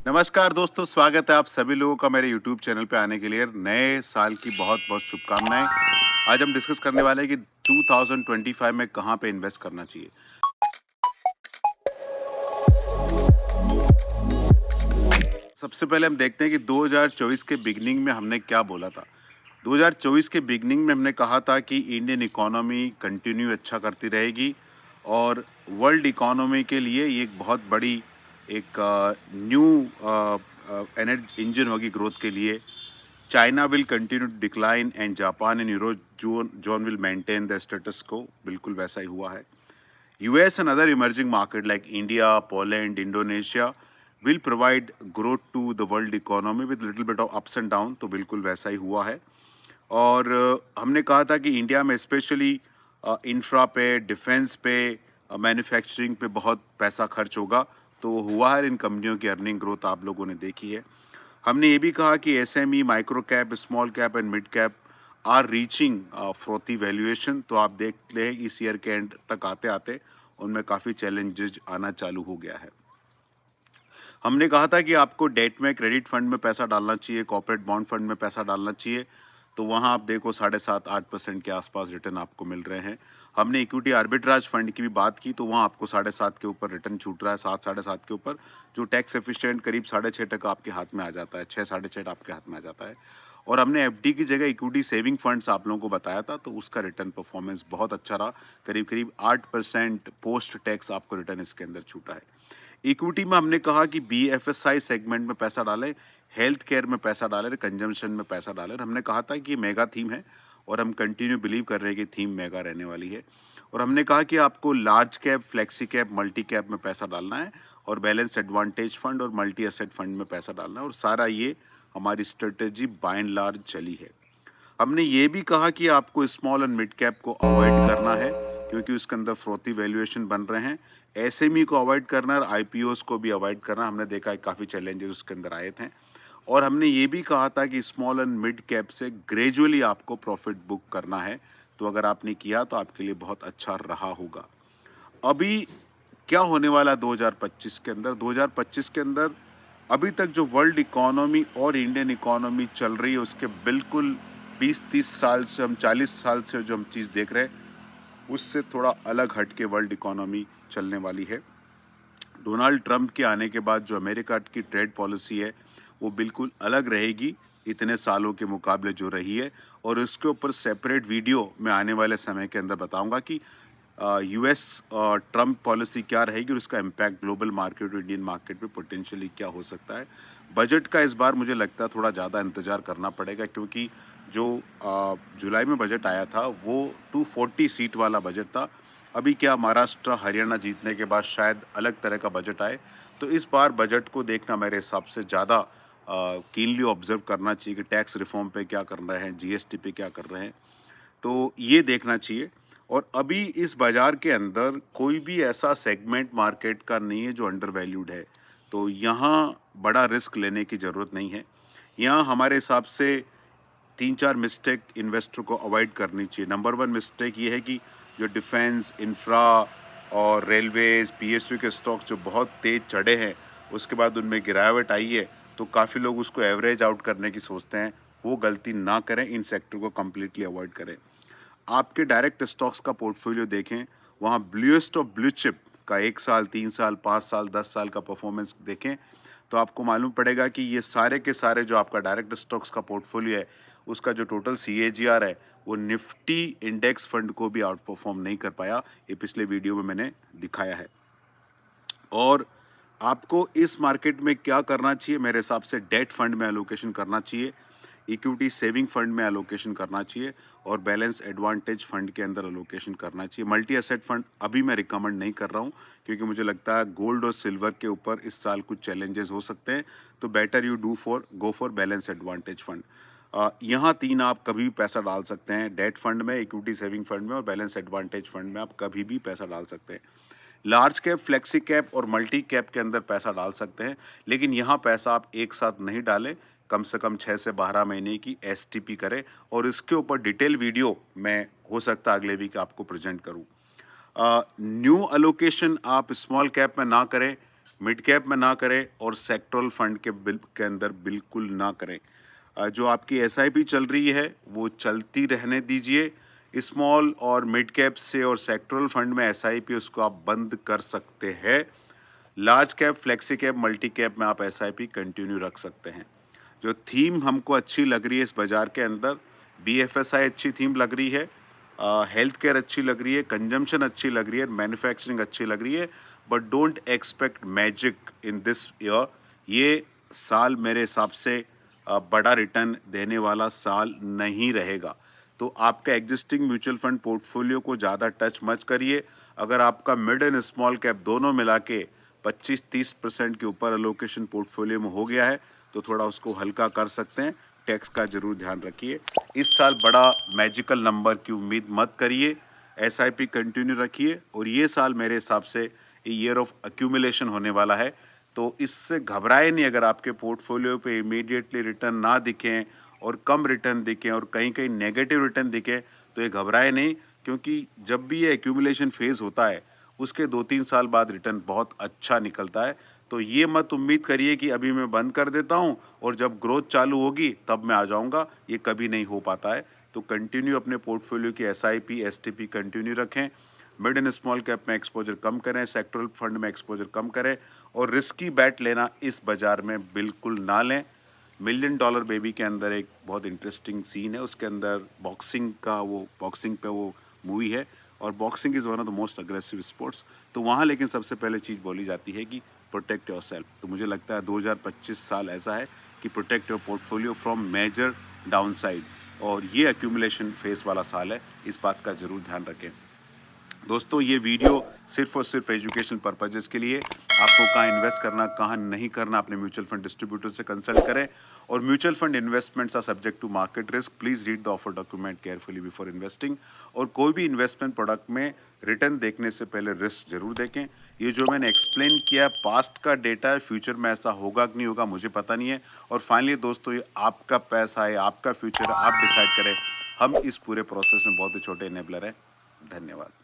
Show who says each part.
Speaker 1: नमस्कार दोस्तों, स्वागत है आप सभी लोगों का मेरे यूट्यूब चैनल पे आने के लिए। नए साल की बहुत-बहुत शुभकामनाएँ। आज हम डिस्कस करने वाले हैं कि 2025 में कहाँ पे इन्वेस्ट करना चाहिए। सबसे पहले हम देखते हैं कि 2024 के बिगिनिंग में हमने क्या बोला था। 2024 के बिगिनिंग में हमने कहा था कि इंडियन इकोनॉमी कंटिन्यू अच्छा करती रहेगी और वर्ल्ड इकोनॉमी के लिए ये एक बहुत बड़ी एक न्यू एनर्जी इंजन होगी ग्रोथ के लिए। China will continue to decline and Japan and euro zone will maintain the status quo. बिल्कुल वैसा ही हुआ है। US and other emerging markets like India, Poland, Indonesia will provide growth to the world economy with little bit of ups and down। तो बिल्कुल वैसा ही हुआ है। और हमने कहा था कि इंडिया में स्पेशली इंफ्रा पे, डिफेंस पे, मैन्युफैक्चरिंग पे बहुत पैसा खर्च होगा। तो वो हुआ है। इन कंपनियों की अर्निंग ग्रोथ आप लोगों ने देखी है। हमने ये भी कहा कि SME, micro cap, small cap and mid cap are reaching frothy valuation. तो आप देखते हैं इस ईयर के एंड तक आते आते उनमें काफ़ी चैलेंजेस आना चालू हो गया है। हमने कहा था कि आपको डेट में, क्रेडिट फंड में पैसा डालना चाहिए, कॉर्पोरेट बॉन्ड फंड में पैसा डालना चाहिए। तो वहाँ आप देखो 7.5-8% के आसपास रिटर्न आपको मिल रहे हैं। हमने इक्विटी आर्बिट्राज फंड की भी बात की तो वहाँ आपको 7.5 के ऊपर रिटर्न छूट रहा है, 7 7.5 के ऊपर, जो टैक्स एफिशिएंट करीब 6.5% आपके हाथ में आ जाता है, 6 6.5 आपके हाथ में आ जाता है। और हमने एफडी की जगह इक्विटी सेविंग फंड्स आप लोगों को बताया था, तो उसका रिटर्न परफॉर्मेंस बहुत अच्छा रहा। करीब-करीब 8% पोस्ट टैक्स आपको रिटर्न इसके अंदर छूटा है। इक्विटी में हमने कहा कि बीएफएसआई सेगमेंट में पैसा डालें, हेल्थ केयर में पैसा डालें, कंजम्पशन में पैसा डालें। और हमने कहा था कि ये मेगा थीम है और हम कंटिन्यू बिलीव कर रहे हैं कि थीम मेगा रहने वाली है। और हमने कहा कि आपको large cap, flexi cap, multi cap में पैसा डालना है और बैलेंस एडवांटेज फंड और मल्टी एसेट फंड में पैसा डालना है। और सारा ये हमारी स्ट्रेटेजी बाय एंड लार्ज चली है। हमने ये भी कहा कि आपको स्मॉल एंड मिड कैप को अवॉइड करना है क्योंकि उसके अंदर फ्रोथी वैल्यूएशन बन रहे हैं। एसएमई को अवॉइड करना है और आईपीओस को भी अवॉइड करना। हमने देखा है काफ़ी चैलेंजेस उसके अंदर आए थे। और हमने ये भी कहा था कि स्मॉल एंड मिड कैप से ग्रेजुअली आपको प्रॉफिट बुक करना है। तो अगर आपने किया तो आपके लिए बहुत अच्छा रहा होगा। अभी क्या होने वाला है 2025 के अंदर? 2025 के अंदर अभी तक जो वर्ल्ड इकोनॉमी और इंडियन इकोनॉमी चल रही है उसके बिल्कुल 20-30 साल से, हम 40 साल से जो हम चीज़ देख रहे हैं उससे थोड़ा अलग हट के वर्ल्ड इकोनॉमी चलने वाली है। डोनाल्ड ट्रंप के आने के बाद जो अमेरिका की ट्रेड पॉलिसी है वो बिल्कुल अलग रहेगी इतने सालों के मुकाबले जो रही है। और इसके ऊपर सेपरेट वीडियो मैं आने वाले समय के अंदर बताऊंगा कि यूएस ट्रम्प पॉलिसी क्या रहेगी और उसका इम्पैक्ट ग्लोबल मार्केट और इंडियन मार्केट पे पोटेंशियली क्या हो सकता है। बजट का इस बार मुझे लगता है थोड़ा ज़्यादा इंतज़ार करना पड़ेगा क्योंकि जो जुलाई में बजट आया था वो 240 सीट वाला बजट था। अभी क्या महाराष्ट्र, हरियाणा जीतने के बाद शायद अलग तरह का बजट आए। तो इस बार बजट को देखना मेरे हिसाब से ज़्यादा कीनली ऑब्जर्व करना चाहिए कि टैक्स रिफॉर्म पे क्या कर रहे हैं, जीएसटी पे क्या कर रहे हैं। तो ये देखना चाहिए। और अभी इस बाजार के अंदर कोई भी ऐसा सेगमेंट मार्केट का नहीं है जो अंडर वैल्यूड है। तो यहाँ बड़ा रिस्क लेने की ज़रूरत नहीं है। यहाँ हमारे हिसाब से 3-4 मिस्टेक इन्वेस्टर को अवॉइड करनी चाहिए। नंबर 1 मिस्टेक ये है कि जो डिफेंस, इंफ्रा और रेलवेज़, पीएसयू के स्टॉक्स जो बहुत तेज़ चढ़े हैं, उसके बाद उनमें गिरावट आई है, तो काफ़ी लोग उसको एवरेज आउट करने की सोचते हैं। वो गलती ना करें, इन सेक्टर को कंप्लीटली अवॉइड करें। आपके डायरेक्ट स्टॉक्स का पोर्टफोलियो देखें, वहाँ ब्लूएस्ट ऑफ ब्लू चिप का 1 साल, 3 साल, 5 साल, 10 साल का परफॉर्मेंस देखें, तो आपको मालूम पड़ेगा कि ये सारे के सारे जो आपका डायरेक्ट स्टॉक्स का पोर्टफोलियो है, उसका जो टोटल सीएजीआर है, वो निफ्टी इंडेक्स फंड को भी आउट परफॉर्म नहीं कर पाया। ये पिछले वीडियो में मैंने दिखाया है। और आपको इस मार्केट में क्या करना चाहिए? मेरे हिसाब से डेट फंड में एलोकेशन करना चाहिए, इक्विटी सेविंग फंड में एलोकेशन करना चाहिए और बैलेंस एडवांटेज फंड के अंदर एलोकेशन करना चाहिए। मल्टी एसेट फंड अभी मैं रिकमेंड नहीं कर रहा हूँ क्योंकि मुझे लगता है गोल्ड और सिल्वर के ऊपर इस साल कुछ चैलेंजेस हो सकते हैं। तो better you go for balance advantage fund. यहाँ 3 आप कभी भी पैसा डाल सकते हैं, डेट फंड में, इक्विटी सेविंग फंड में और बैलेंस एडवांटेज फंड में आप कभी भी पैसा डाल सकते हैं। लार्ज कैप, फ्लेक्सी कैप और मल्टी कैप के अंदर पैसा डाल सकते हैं, लेकिन यहाँ पैसा आप एक साथ नहीं डालें। कम से कम 6 से 12 महीने की एसटीपी करें और इसके ऊपर डिटेल वीडियो मैं हो सकता है अगले वीक आपको प्रेजेंट करूँ। न्यू अलोकेशन आप स्मॉल कैप में ना करें, मिड कैप में ना करें और सेक्टरल फंड के अंदर बिल्कुल ना करें। जो आपकी एसआईपी चल रही है वो चलती रहने दीजिए। स्मॉल और मिड कैप से और सेक्टरल फंड में एसआईपी उसको आप बंद कर सकते हैं। Large cap, flexi cap, multi cap में आप एसआईपी कंटिन्यू रख सकते हैं। जो थीम हमको अच्छी लग रही है इस बाजार के अंदर, बीएफएसआई अच्छी थीम लग रही है, हेल्थ केयर अच्छी लग रही है, कंजम्पशन अच्छी लग रही है, मैन्युफैक्चरिंग अच्छी लग रही है, but don't expect magic in this year. ये साल मेरे हिसाब से बड़ा रिटर्न देने वाला साल नहीं रहेगा। तो आपका एग्जिस्टिंग म्यूचुअल फंड पोर्टफोलियो को ज़्यादा टच मत करिए। अगर आपका मिड एंड स्मॉल कैप दोनों मिला के 25-30% के ऊपर अलोकेशन पोर्टफोलियो में हो गया है तो थोड़ा उसको हल्का कर सकते हैं। टैक्स का जरूर ध्यान रखिए। इस साल बड़ा मैजिकल नंबर की उम्मीद मत करिए। एसआईपी कंटिन्यू रखिए और ये साल मेरे हिसाब से ईयर ऑफ अक्यूमुलेशन होने वाला है। तो इससे घबराए नहीं अगर आपके पोर्टफोलियो पे इमीडिएटली रिटर्न ना दिखें और कम रिटर्न दिखें और कहीं कहीं नेगेटिव रिटर्न दिखे तो ये घबराए नहीं, क्योंकि जब भी ये एक्यूमुलेशन फेज होता है उसके 2-3 साल बाद रिटर्न बहुत अच्छा निकलता है। तो ये मत उम्मीद करिए कि अभी मैं बंद कर देता हूँ और जब ग्रोथ चालू होगी तब मैं आ जाऊँगा, ये कभी नहीं हो पाता है। तो कंटिन्यू अपने पोर्टफोलियो की एसआईपी, एसटीपी कंटिन्यू रखें। मिड एंड स्मॉल कैप में एक्सपोजर कम करें, सेक्टरल फंड में एक्सपोजर कम करें और रिस्की बैट लेना इस बाजार में बिल्कुल ना लें। मिलियन डॉलर बेबी के अंदर एक बहुत इंटरेस्टिंग सीन है, उसके अंदर बॉक्सिंग पे वो मूवी है और boxing is one of the most aggressive sports. तो वहाँ लेकिन सबसे पहले चीज़ बोली जाती है कि प्रोटेक्ट योरसेल्फ। तो मुझे लगता है 2025 साल ऐसा है कि protect your portfolio from major downside, और ये एक्यूमुलेशन फेस वाला साल है, इस बात का ज़रूर ध्यान रखें। दोस्तों ये वीडियो सिर्फ और सिर्फ एजुकेशन पर्पजेस के लिए। आपको कहाँ इन्वेस्ट करना, कहाँ नहीं करना, अपने म्यूचुअल फंड डिस्ट्रीब्यूटर से कंसल्ट करें। और mutual fund investments are subject to market risk. Please read the offer document carefully before investing. और कोई भी इन्वेस्टमेंट प्रोडक्ट में रिटर्न देखने से पहले रिस्क जरूर देखें। ये जो मैंने एक्सप्लेन किया पास्ट का डेटा है, फ्यूचर में ऐसा होगा कि नहीं होगा मुझे पता नहीं है। और फाइनली दोस्तों ये आपका पैसा है, आपका फ्यूचर है, आप डिसाइड करें। हम इस पूरे प्रोसेस में बहुत ही छोटे इनेबलर हैं। धन्यवाद।